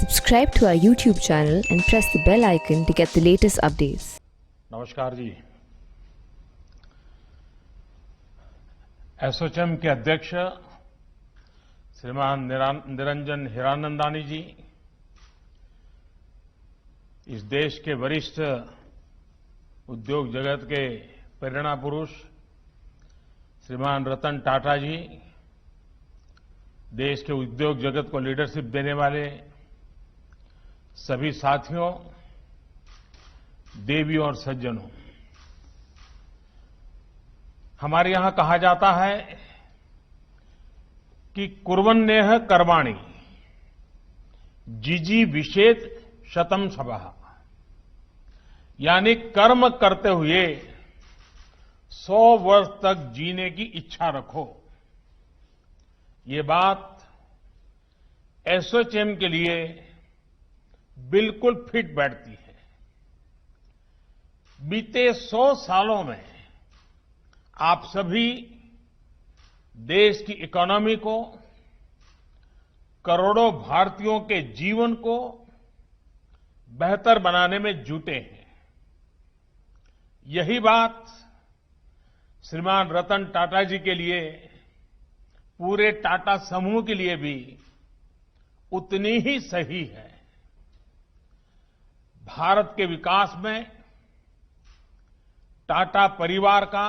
Subscribe to our YouTube channel and press the bell icon to get the latest updates. नमस्कार जी। एसोचैम के अध्यक्ष श्रीमान निरंजन हीरानंदानी जी, इस देश के वरिष्ठ उद्योग जगत के प्रेरणा पुरुष श्रीमान रतन टाटा जी, देश के उद्योग जगत को लीडरशिप देने वाले सभी साथियों, देवियों और सज्जनों, हमारे यहां कहा जाता है कि कुर्वन्नेह कर्माणि जिजी विशेत शतम सभः, यानी कर्म करते हुए 100 वर्ष तक जीने की इच्छा रखो। ये बात एसोचैम के लिए बिल्कुल फिट बैठती है। बीते 100 सालों में आप सभी देश की इकोनॉमी को, करोड़ों भारतीयों के जीवन को बेहतर बनाने में जुटे हैं। यही बात श्रीमान रतन टाटा जी के लिए, पूरे टाटा समूह के लिए भी उतनी ही सही है। भारत के विकास में टाटा परिवार का,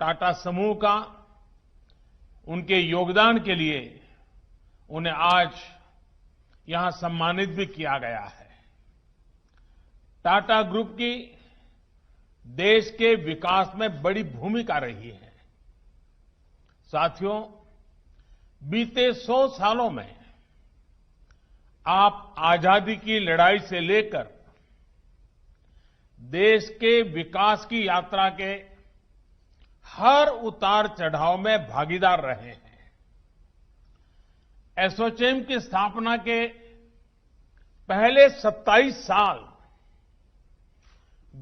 टाटा समूह का, उनके योगदान के लिए उन्हें आज यहां सम्मानित भी किया गया है। टाटा ग्रुप की देश के विकास में बड़ी भूमिका रही है। साथियों, बीते 100 सालों में आप आजादी की लड़ाई से लेकर देश के विकास की यात्रा के हर उतार चढ़ाव में भागीदार रहे हैं। एसोचैम की स्थापना के पहले 27 साल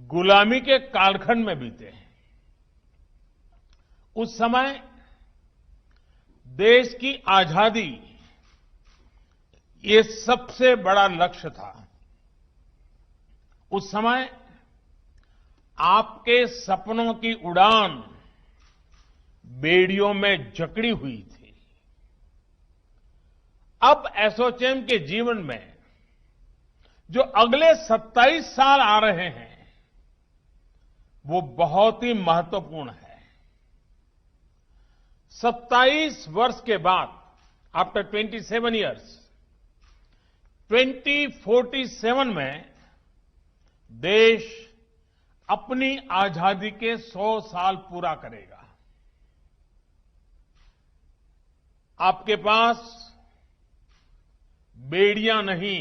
गुलामी के कालखंड में बीते हैं। उस समय देश की आजादी ये सबसे बड़ा लक्ष्य था। उस समय आपके सपनों की उड़ान बेड़ियों में जकड़ी हुई थी। अब एसोचैम के जीवन में जो अगले 27 साल आ रहे हैं, वो बहुत ही महत्वपूर्ण है। 27 वर्ष के बाद, आफ्टर 27 ईयर्स, 2047 में देश अपनी आजादी के 100 साल पूरा करेगा। आपके पास बेड़ियां नहीं,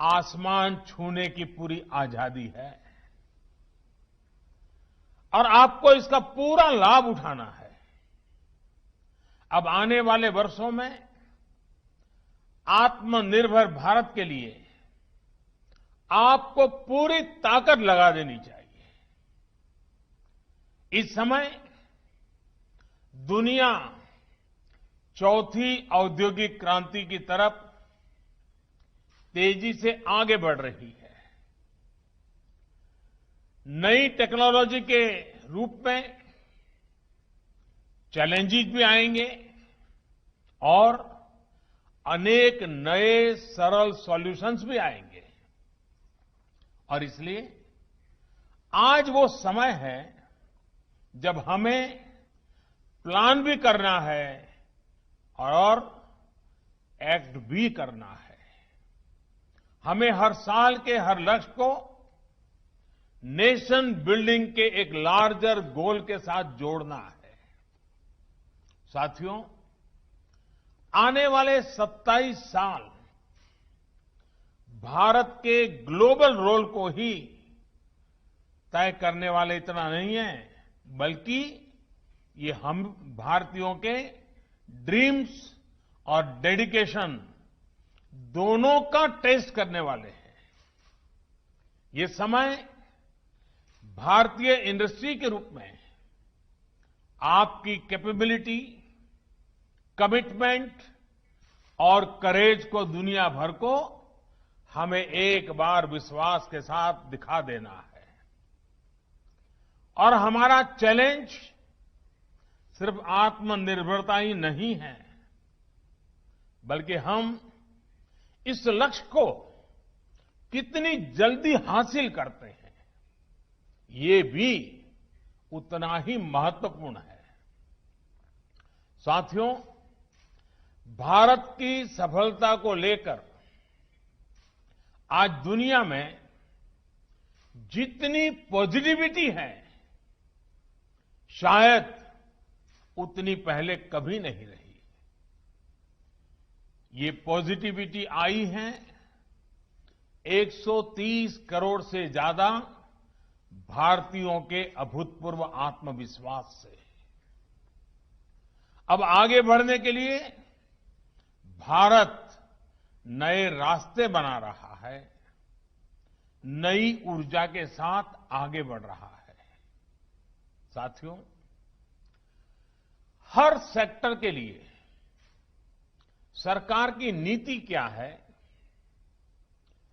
आसमान छूने की पूरी आजादी है और आपको इसका पूरा लाभ उठाना है। अब आने वाले वर्षों में आत्मनिर्भर भारत के लिए आपको पूरी ताकत लगा देनी चाहिए। इस समय दुनिया चौथी औद्योगिक क्रांति की तरफ तेजी से आगे बढ़ रही है। नई टेक्नोलॉजी के रूप में चैलेंजेस भी आएंगे और अनेक नए सरल सॉल्यूशंस भी आएंगे। और इसलिए आज वो समय है जब हमें प्लान भी करना है और एक्ट भी करना है। हमें हर साल के हर लक्ष्य को नेशन बिल्डिंग के एक लार्जर गोल के साथ जोड़ना है। साथियों, आने वाले 27 साल भारत के ग्लोबल रोल को ही तय करने वाले इतना नहीं है, बल्कि ये हम भारतीयों के ड्रीम्स और डेडिकेशन दोनों का टेस्ट करने वाले हैं। ये समय भारतीय इंडस्ट्री के रूप में आपकी कैपेबिलिटी, कमिटमेंट और करेज को दुनिया भर को हमें एक बार विश्वास के साथ दिखा देना है। और हमारा चैलेंज सिर्फ आत्मनिर्भरता ही नहीं है, बल्कि हम इस लक्ष्य को कितनी जल्दी हासिल करते हैं, ये भी उतना ही महत्वपूर्ण है। साथियों, भारत की सफलता को लेकर आज दुनिया में जितनी पॉजिटिविटी है, शायद उतनी पहले कभी नहीं रही। ये पॉजिटिविटी आई है 130 करोड़ से ज्यादा भारतीयों के अभूतपूर्व आत्मविश्वास से। अब आगे बढ़ने के लिए भारत नए रास्ते बना रहा है, नई ऊर्जा के साथ आगे बढ़ रहा है। साथियों, हर सेक्टर के लिए सरकार की नीति क्या है,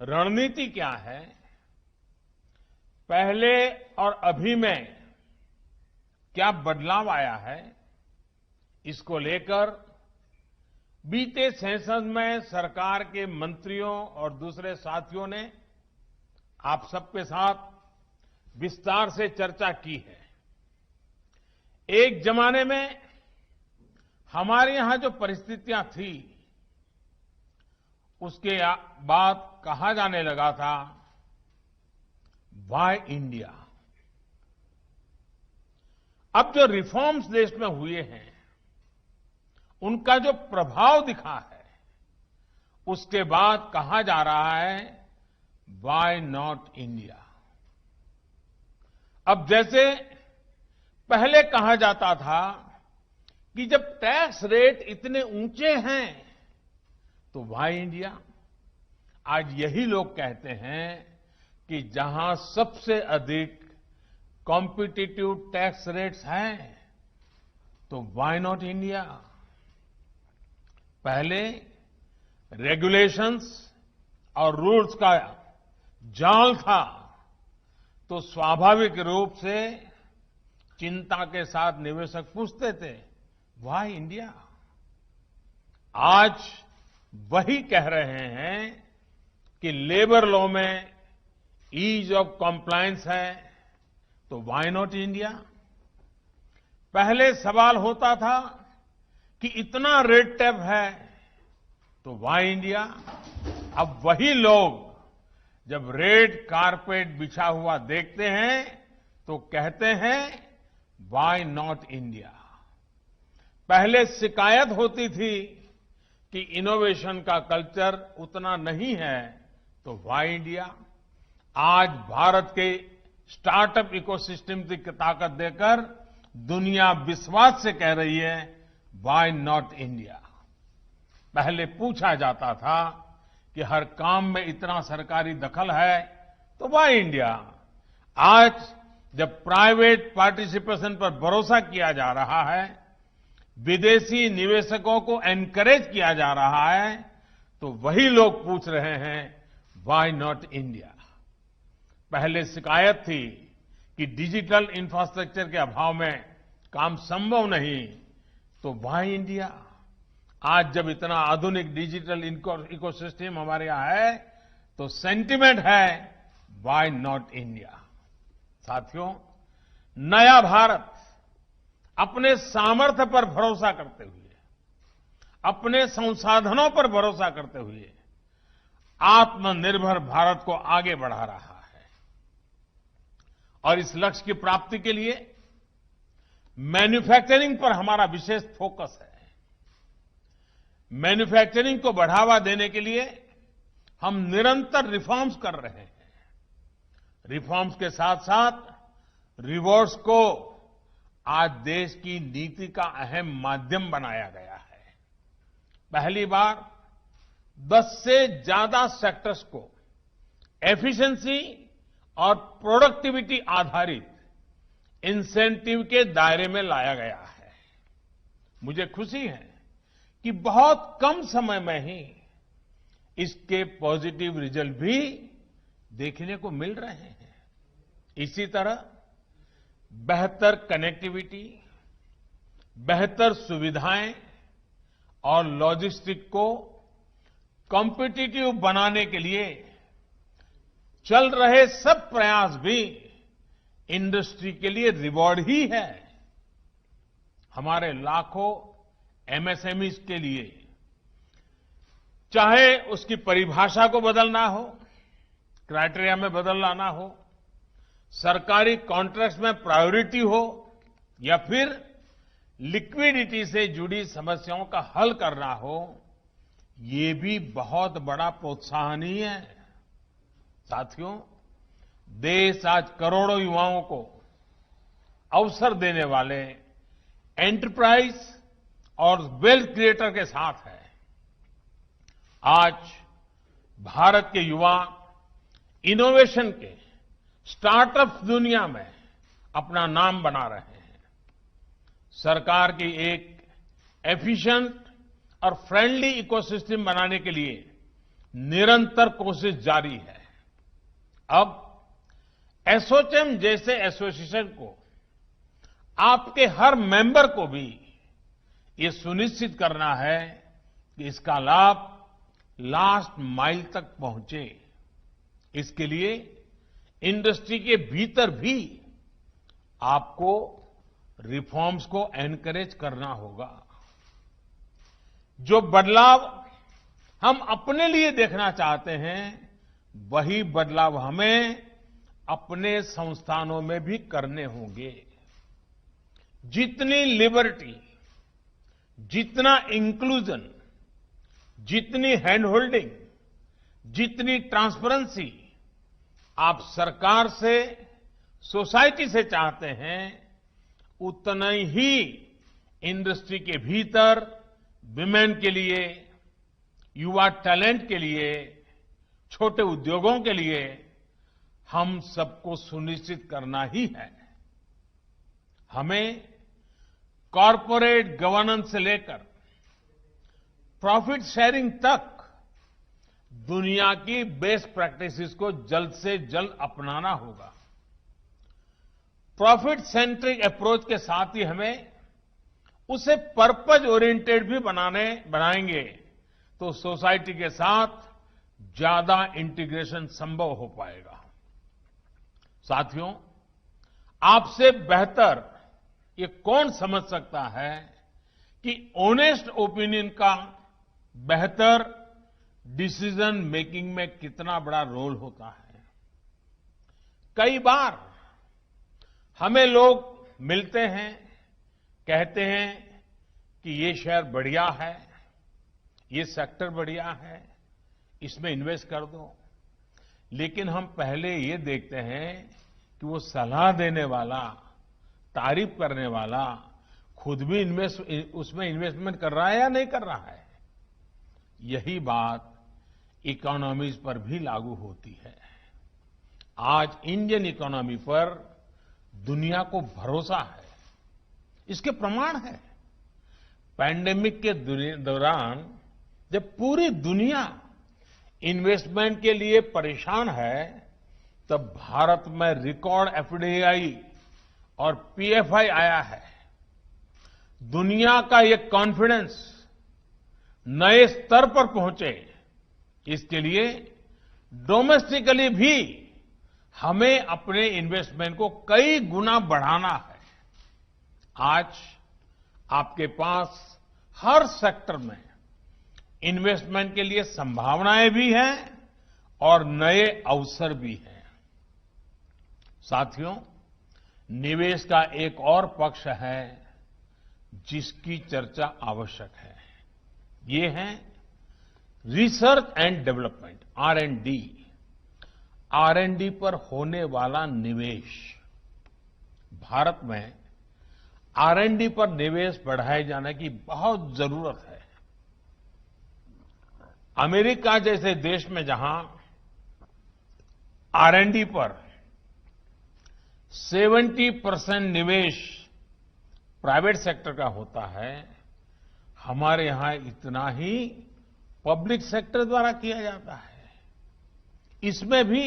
रणनीति क्या है, पहले और अभी में क्या बदलाव आया है, इसको लेकर बीते सेशन में सरकार के मंत्रियों और दूसरे साथियों ने आप सबके साथ विस्तार से चर्चा की है। एक जमाने में हमारे यहां जो परिस्थितियां थी, उसके बाद कहा जाने लगा था, व्हाई इंडिया। अब जो रिफॉर्म्स देश में हुए हैं, उनका जो प्रभाव दिखा है, उसके बाद कहा जा रहा है, व्हाई नॉट इंडिया। अब जैसे पहले कहा जाता था कि जब टैक्स रेट इतने ऊंचे हैं तो व्हाई इंडिया, आज यही लोग कहते हैं कि जहां सबसे अधिक कॉम्पिटिटिव टैक्स रेट्स हैं तो व्हाई नॉट इंडिया। पहले रेगुलेशंस और रूल्स का जाल था, तो स्वाभाविक रूप से चिंता के साथ निवेशक पूछते थे, व्हाई इंडिया। आज वही कह रहे हैं कि लेबर लॉ में ईज ऑफ कॉम्प्लायंस है तो व्हाई नॉट इंडिया। पहले सवाल होता था कि इतना रेड टेप है तो व्हाई इंडिया। अब वही लोग जब रेड कारपेट बिछा हुआ देखते हैं तो कहते हैं, व्हाई नॉट इंडिया। पहले शिकायत होती थी कि इनोवेशन का कल्चर उतना नहीं है तो व्हाई इंडिया। आज भारत के स्टार्टअप इकोसिस्टम की ताकत देकर दुनिया विश्वास से कह रही है, व्हाई नॉट इंडिया। पहले पूछा जाता था कि हर काम में इतना सरकारी दखल है तो व्हाई इंडिया। आज जब प्राइवेट पार्टिसिपेशन पर भरोसा किया जा रहा है, विदेशी निवेशकों को एनकरेज किया जा रहा है, तो वही लोग पूछ रहे हैं, व्हाई नॉट इंडिया। पहले शिकायत थी कि डिजिटल इंफ्रास्ट्रक्चर के अभाव में काम संभव नहीं, तो व्हाई इंडिया। आज जब इतना आधुनिक डिजिटल इकोसिस्टम हमारे यहां है, तो सेंटिमेंट है, व्हाई नॉट इंडिया। साथियों, नया भारत अपने सामर्थ्य पर भरोसा करते हुए, अपने संसाधनों पर भरोसा करते हुए आत्मनिर्भर भारत को आगे बढ़ा रहा है। और इस लक्ष्य की प्राप्ति के लिए मैन्युफैक्चरिंग पर हमारा विशेष फोकस है। मैन्युफैक्चरिंग को बढ़ावा देने के लिए हम निरंतर रिफॉर्म्स कर रहे हैं। रिफॉर्म्स के साथ साथ रिवॉर्ड्स को आज देश की नीति का अहम माध्यम बनाया गया है। पहली बार 10 से ज्यादा सेक्टर्स को एफिशिएंसी और प्रोडक्टिविटी आधारित इंसेंटिव के दायरे में लाया गया है। मुझे खुशी है कि बहुत कम समय में ही इसके पॉजिटिव रिजल्ट भी देखने को मिल रहे हैं। इसी तरह बेहतर कनेक्टिविटी, बेहतर सुविधाएं और लॉजिस्टिक को कॉम्पिटिटिव बनाने के लिए चल रहे सब प्रयास भी इंडस्ट्री के लिए रिवॉर्ड ही है। हमारे लाखों एमएसएमईज के लिए चाहे उसकी परिभाषा को बदलना हो, क्राइटेरिया में बदल लाना हो, सरकारी कॉन्ट्रैक्ट्स में प्रायोरिटी हो या फिर लिक्विडिटी से जुड़ी समस्याओं का हल करना हो, ये भी बहुत बड़ा प्रोत्साहन ही है। साथियों, देश आज करोड़ों युवाओं को अवसर देने वाले एंटरप्राइज और वेल्थ क्रिएटर के साथ है। आज भारत के युवा इनोवेशन के स्टार्टअप दुनिया में अपना नाम बना रहे हैं। सरकार की एक एफिशिएंट और फ्रेंडली इकोसिस्टम बनाने के लिए निरंतर कोशिश जारी है। अब एसोचैम जैसे एसोसिएशन को, आपके हर मेंबर को भी ये सुनिश्चित करना है कि इसका लाभ लास्ट माइल तक पहुंचे। इसके लिए इंडस्ट्री के भीतर भी आपको रिफॉर्म्स को एनकरेज करना होगा। जो बदलाव हम अपने लिए देखना चाहते हैं, वही बदलाव हमें अपने संस्थानों में भी करने होंगे। जितनी लिबर्टी, जितना इंक्लूजन, जितनी हैंड होल्डिंग, जितनी ट्रांसपेरेंसी आप सरकार से, सोसाइटी से चाहते हैं, उतना ही इंडस्ट्री के भीतर विमेन के लिए, युवा टैलेंट के लिए, छोटे उद्योगों के लिए हम सबको सुनिश्चित करना ही है। हमें कॉरपोरेट गवर्नेंस से लेकर प्रॉफिट शेयरिंग तक दुनिया की बेस्ट प्रैक्टिसेस को जल्द से जल्द अपनाना होगा। प्रॉफिट सेंट्रिक अप्रोच के साथ ही हमें उसे पर्पज ओरिएंटेड भी बनाएंगे तो सोसाइटी के साथ ज्यादा इंटीग्रेशन संभव हो पाएगा। साथियों, आपसे बेहतर ये कौन समझ सकता है कि ऑनेस्ट ओपिनियन का बेहतर डिसीजन मेकिंग में कितना बड़ा रोल होता है। कई बार हमें लोग मिलते हैं, कहते हैं कि ये शेयर बढ़िया है, ये सेक्टर बढ़िया है, इसमें इन्वेस्ट कर दो। लेकिन हम पहले ये देखते हैं कि वो सलाह देने वाला, तारीफ करने वाला खुद भी उसमें इन्वेस्टमेंट कर रहा है या नहीं कर रहा है। यही बात इकोनॉमीज पर भी लागू होती है। आज इंडियन इकोनॉमी पर दुनिया को भरोसा है, इसके प्रमाण है। पैंडेमिक के दौरान जब पूरी दुनिया इन्वेस्टमेंट के लिए परेशान है, तब भारत में रिकॉर्ड एफडीआई और पीएफआई आया है। दुनिया का ये कॉन्फिडेंस नए स्तर पर पहुंचे, इसके लिए डोमेस्टिकली भी हमें अपने इन्वेस्टमेंट को कई गुना बढ़ाना है। आज आपके पास हर सेक्टर में इन्वेस्टमेंट के लिए संभावनाएं भी हैं और नए अवसर भी हैं। साथियों, निवेश का एक और पक्ष है जिसकी चर्चा आवश्यक है। ये है research and development, R&D। R&D पर होने वाला निवेश। भारत में R&D पर निवेश बढ़ाए जाने की बहुत जरूरत है। अमेरिका जैसे देश में जहां R&D पर 70% निवेश प्राइवेट सेक्टर का होता है, हमारे यहां इतना ही पब्लिक सेक्टर द्वारा किया जाता है। इसमें भी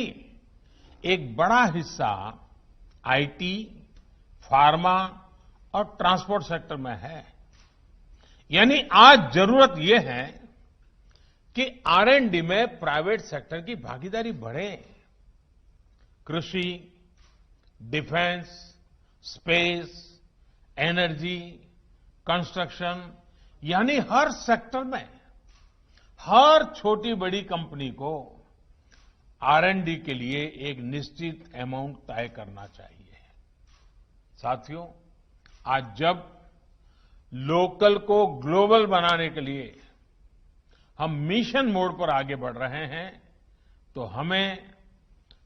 एक बड़ा हिस्सा आईटी, फार्मा और ट्रांसपोर्ट सेक्टर में है। यानी आज जरूरत यह है कि R&D में प्राइवेट सेक्टर की भागीदारी बढ़े। कृषि, डिफेंस, स्पेस, एनर्जी, कंस्ट्रक्शन यानी हर सेक्टर में हर छोटी बड़ी कंपनी को R&D के लिए एक निश्चित अमाउंट तय करना चाहिए। साथियों, आज जब लोकल को ग्लोबल बनाने के लिए हम मिशन मोड पर आगे बढ़ रहे हैं, तो हमें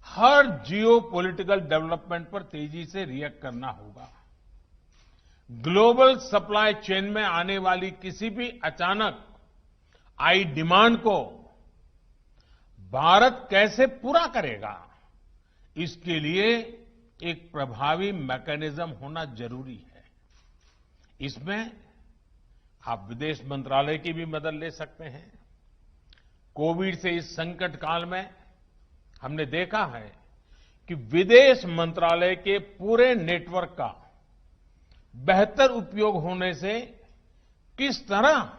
हर जियो पॉलिटिकल डेवलपमेंट पर तेजी से रिएक्ट करना होगा। ग्लोबल सप्लाई चेन में आने वाली किसी भी अचानक आई डिमांड को भारत कैसे पूरा करेगा, इसके लिए एक प्रभावी मैकेनिज्म होना जरूरी है। इसमें आप विदेश मंत्रालय की भी मदद ले सकते हैं। कोविड से इस संकट काल में हमने देखा है कि विदेश मंत्रालय के पूरे नेटवर्क का बेहतर उपयोग होने से किस तरह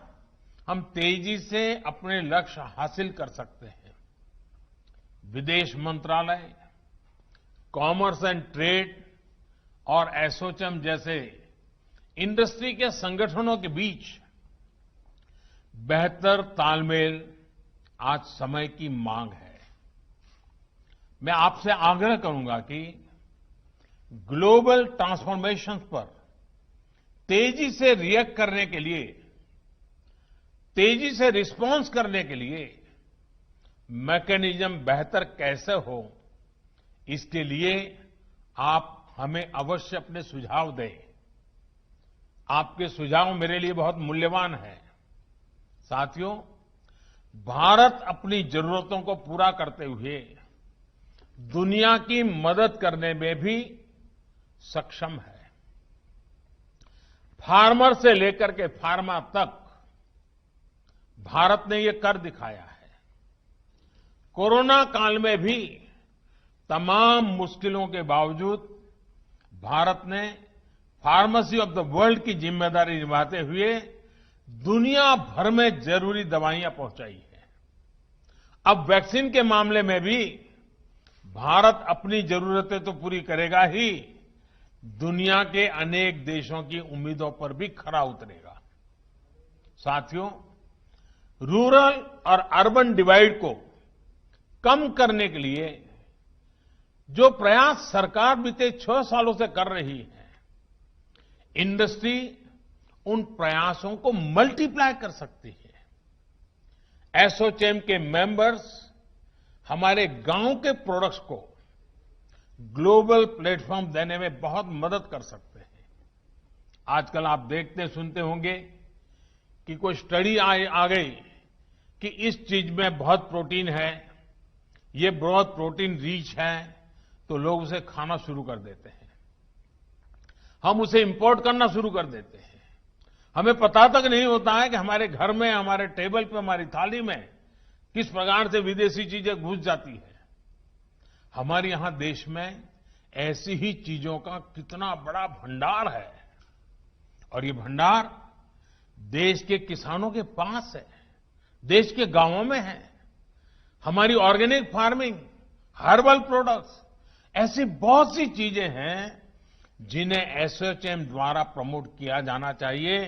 हम तेजी से अपने लक्ष्य हासिल कर सकते हैं। विदेश मंत्रालय, कॉमर्स एंड ट्रेड और एसोचैम जैसे इंडस्ट्री के संगठनों के बीच बेहतर तालमेल आज समय की मांग है। मैं आपसे आग्रह करूंगा कि ग्लोबल ट्रांसफॉर्मेशन पर तेजी से रिएक्ट करने के लिए, तेजी से रिस्पॉन्स करने के लिए मैकेनिज्म बेहतर कैसे हो, इसके लिए आप हमें अवश्य अपने सुझाव दें। आपके सुझाव मेरे लिए बहुत मूल्यवान हैं। साथियों, भारत अपनी जरूरतों को पूरा करते हुए दुनिया की मदद करने में भी सक्षम है। फार्मर से लेकर के फार्मा तक भारत ने ये कर दिखाया है। कोरोना काल में भी तमाम मुश्किलों के बावजूद भारत ने फार्मेसी ऑफ द वर्ल्ड की जिम्मेदारी निभाते हुए दुनिया भर में जरूरी दवाइयां पहुंचाई है। अब वैक्सीन के मामले में भी भारत अपनी जरूरतें तो पूरी करेगा ही, दुनिया के अनेक देशों की उम्मीदों पर भी खरा उतरेगा। साथियों, रूरल और अर्बन डिवाइड को कम करने के लिए जो प्रयास सरकार बीते 6 सालों से कर रही है, इंडस्ट्री उन प्रयासों को मल्टीप्लाई कर सकती है। एसोचैम के मेंबर्स हमारे गांव के प्रोडक्ट्स को ग्लोबल प्लेटफॉर्म देने में बहुत मदद कर सकते हैं। आजकल आप देखते सुनते होंगे कि कोई स्टडी आ गई कि इस चीज में बहुत प्रोटीन है, ये बहुत प्रोटीन रिच है, तो लोग उसे खाना शुरू कर देते हैं। हम उसे इंपोर्ट करना शुरू कर देते हैं। हमें पता तक नहीं होता है कि हमारे घर में, हमारे टेबल पे, हमारी थाली में किस प्रकार से विदेशी चीजें घुस जाती है। हमारे यहां देश में ऐसी ही चीजों का कितना बड़ा भंडार है, और ये भंडार देश के किसानों के पास है, देश के गांवों में है। हमारी ऑर्गेनिक फार्मिंग, हर्बल प्रोडक्ट्स, ऐसी बहुत सी चीजें हैं जिन्हें एसोचैम द्वारा प्रमोट किया जाना चाहिए।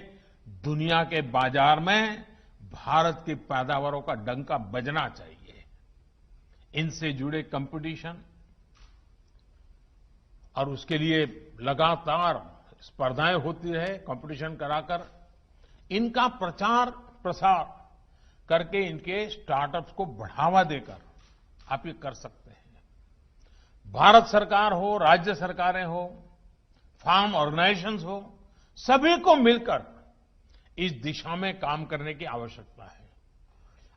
दुनिया के बाजार में भारत की पैदावारों का डंका बजना चाहिए। इनसे जुड़े कंपटीशन और उसके लिए लगातार स्पर्धाएं होती रहे, कंपटीशन कराकर इनका प्रचार प्रसार करके इनके स्टार्टअप्स को बढ़ावा देकर आप ये कर सकते हैं। भारत सरकार हो, राज्य सरकारें हो, फार्म ऑर्गेनाइजेशंस हो, सभी को मिलकर इस दिशा में काम करने की आवश्यकता है।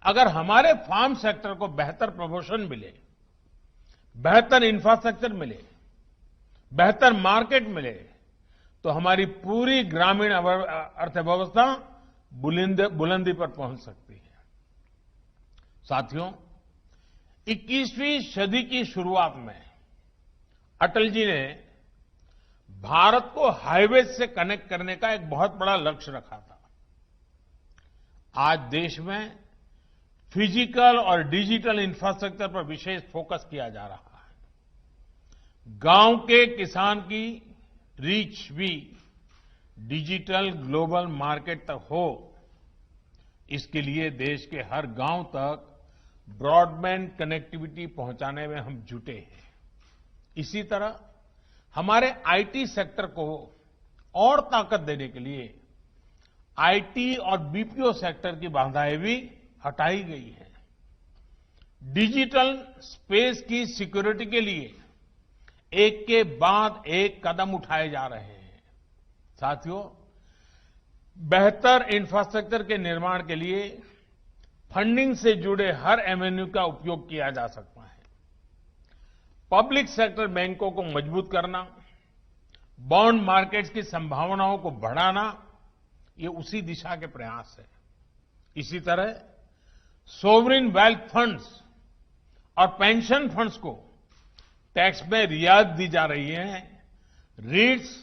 अगर हमारे फार्म सेक्टर को बेहतर प्रमोशन मिले, बेहतर इंफ्रास्ट्रक्चर मिले, बेहतर मार्केट मिले, तो हमारी पूरी ग्रामीण अर्थव्यवस्था बुलंदी पर पहुंच सकती है। साथियों, 21वीं सदी की शुरुआत में अटल जी ने भारत को हाईवे से कनेक्ट करने का एक बहुत बड़ा लक्ष्य रखा था। आज देश में फिजिकल और डिजिटल इंफ्रास्ट्रक्चर पर विशेष फोकस किया जा रहा है। गांव के किसान की रीच भी डिजिटल ग्लोबल मार्केट तक हो, इसके लिए देश के हर गांव तक ब्रॉडबैंड कनेक्टिविटी पहुंचाने में हम जुटे हैं। इसी तरह हमारे आईटी सेक्टर को और ताकत देने के लिए आईटी और बीपीओ सेक्टर की बाधाएं भी हटाई गई हैं। डिजिटल स्पेस की सिक्योरिटी के लिए एक के बाद एक कदम उठाए जा रहे हैं। साथियों, बेहतर इंफ्रास्ट्रक्चर के निर्माण के लिए फंडिंग से जुड़े हर एवेन्यू का उपयोग किया जा सकता है। पब्लिक सेक्टर बैंकों को मजबूत करना, बॉन्ड मार्केट्स की संभावनाओं को बढ़ाना, ये उसी दिशा के प्रयास है। इसी तरह सोवरिन वेल्थ फंड्स और पेंशन फंड्स को टैक्स में रियायत दी जा रही है। रीट्स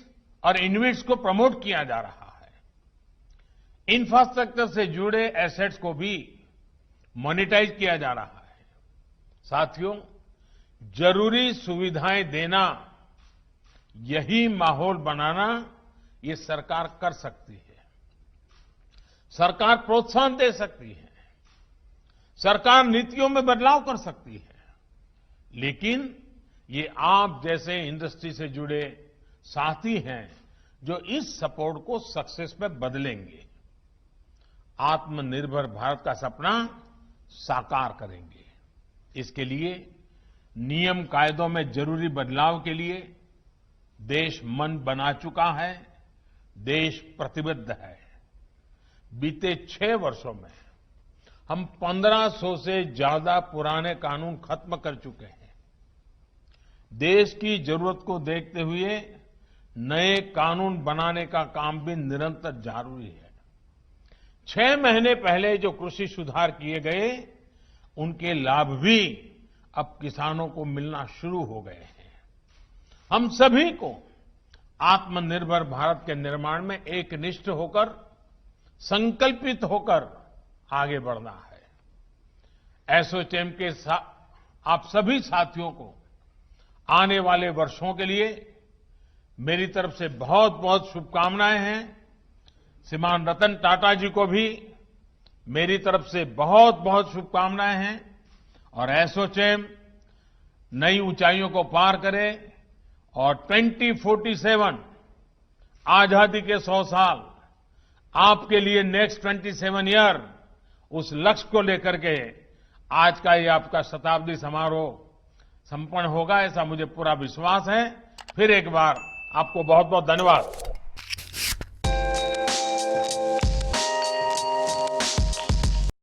और इन्वेट्स को प्रमोट किया जा रहा है। इंफ्रास्ट्रक्चर से जुड़े एसेट्स को भी मोनेटाइज किया जा रहा है। साथियों, जरूरी सुविधाएं देना, यही माहौल बनाना ये सरकार कर सकती है। सरकार प्रोत्साहन दे सकती है, सरकार नीतियों में बदलाव कर सकती है, लेकिन ये आप जैसे इंडस्ट्री से जुड़े साथी हैं जो इस सपोर्ट को सक्सेस में बदलेंगे, आत्मनिर्भर भारत का सपना साकार करेंगे। इसके लिए नियम कायदों में जरूरी बदलाव के लिए देश मन बना चुका है, देश प्रतिबद्ध है। बीते 6 वर्षों में हम 1500 से ज्यादा पुराने कानून खत्म कर चुके हैं। देश की जरूरत को देखते हुए नए कानून बनाने का काम भी निरंतर जारी है। 6 महीने पहले जो कृषि सुधार किए गए, उनके लाभ भी अब किसानों को मिलना शुरू हो गए हैं। हम सभी को आत्मनिर्भर भारत के निर्माण में एकनिष्ठ होकर, संकल्पित होकर आगे बढ़ना है। एसोचैम के आप सभी साथियों को आने वाले वर्षों के लिए मेरी तरफ से बहुत बहुत शुभकामनाएं हैं। श्रीमान रतन टाटा जी को भी मेरी तरफ से बहुत बहुत शुभकामनाएं हैं और एसोचैम नई ऊंचाइयों को पार करे और 2047 आजादी के 100 साल आपके लिए नेक्स्ट 27 ईयर, उस लक्ष्य को लेकर के आज का ये आपका शताब्दी समारोह संपन्न होगा, ऐसा मुझे पूरा विश्वास है। फिर एक बार आपको बहुत बहुत धन्यवाद।